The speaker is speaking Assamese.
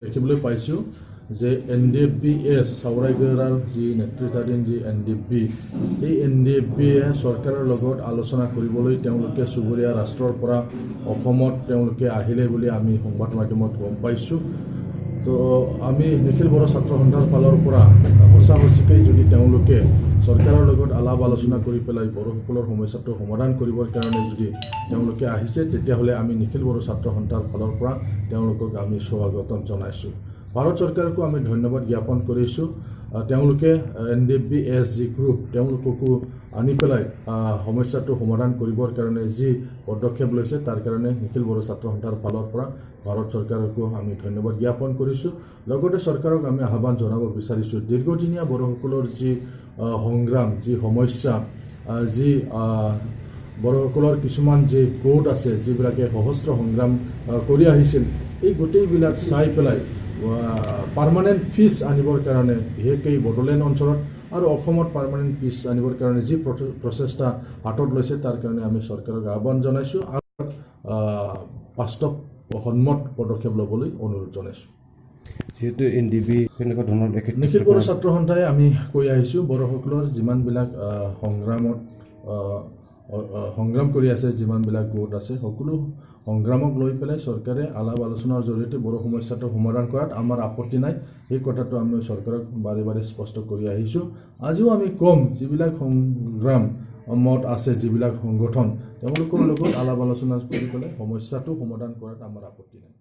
দেখিবলৈ পাইছোঁ যে Ndfb চাউৰাইগড়াৰ যি নেতৃত্বাধীন যি Ndfb এই Ndfbয়ে চৰকাৰৰ লগত আলোচনা কৰিবলৈ তেওঁলোকে চুবুৰীয়া ৰাষ্ট্ৰৰ পৰা অসমত তেওঁলোকে আহিলে বুলি আমি সংবাদ মাধ্যমত গম পাইছোঁ। তো আমি নিখিল বড়ো ছাত্ৰ সন্থাৰ ফালৰ পৰা সঁচাকৈ যদি তেওঁলোকে চৰকাৰৰ লগত আলাপ আলোচনা কৰি পেলাই বড়োসকলৰ সমস্যাটো সমাধান কৰিবৰ কাৰণে যদি তেওঁলোকে আহিছে তেতিয়াহ'লে আমি নিখিল বড়ো ছাত্ৰ সন্থাৰ ফালৰ পৰা তেওঁলোকক আমি স্বাগতম জনাইছোঁ। ভাৰত চৰকাৰকো আমি ধন্যবাদ জ্ঞাপন কৰিছোঁ। তেওঁলোকে Ndfb যি গ্ৰুপ তেওঁলোককো আনি পেলাই সমস্যাটো সমাধান কৰিবৰ কাৰণে যি পদক্ষেপ লৈছে তাৰ কাৰণে নিখিল বড়ো ছাত্ৰ সন্থাৰ ফালৰ পৰা ভাৰত চৰকাৰকো আমি ধন্যবাদ জ্ঞাপন কৰিছোঁ। লগতে চৰকাৰক আমি আহ্বান জনাব বিচাৰিছোঁ, দীৰ্ঘদিনীয়া বড়োসকলৰ যি সংগ্ৰাম, যি সমস্যা, যি বড়োসকলৰ কিছুমান যি গোট আছে যিবিলাকে সহস্ৰ সংগ্ৰাম কৰি আহিছিল, এই গোটেইবিলাক চাই পেলাই পাৰ্মানেণ্ট পিচ আনিবৰ কাৰণে বিশেষকৈ বড়োলেণ্ড অঞ্চলত আৰু অসমত পাৰ্মানেণ্ট পিচ আনিবৰ কাৰণে যি প্ৰচেষ্টা হাতত লৈছে তাৰ কাৰণে আমি চৰকাৰক আহ্বান জনাইছোঁ আৰু বাস্তৱ সন্মত পদক্ষেপ ল'বলৈ অনুৰোধ জনাইছোঁ। যিহেতু Ndfb কেনেকুৱা ধৰণৰ নিখিল বড়ো ছাত্ৰ সন্থাই আমি কৈ আহিছোঁ, বড়োসকলৰ যিমানবিলাক সংগ্ৰাম কৰি আছে, যিমানবিলাক গোট আছে, সকলো সংগ্ৰামক লৈ পেলাই চৰকাৰে আলাপ আলোচনাৰ জৰিয়তে বড়ো সমস্যাটো সমাধান কৰাত আমাৰ আপত্তি নাই। এই কথাটো আমি চৰকাৰক বাৰে বাৰে স্পষ্ট কৰি আহিছোঁ। আজিও আমি কম, যিবিলাক সংগ্ৰামত আছে, যিবিলাক সংগঠন, তেওঁলোকৰ লগত আলাপ আলোচনা কৰি পেলাই সমস্যাটো সমাধান কৰাত আমাৰ আপত্তি নাই।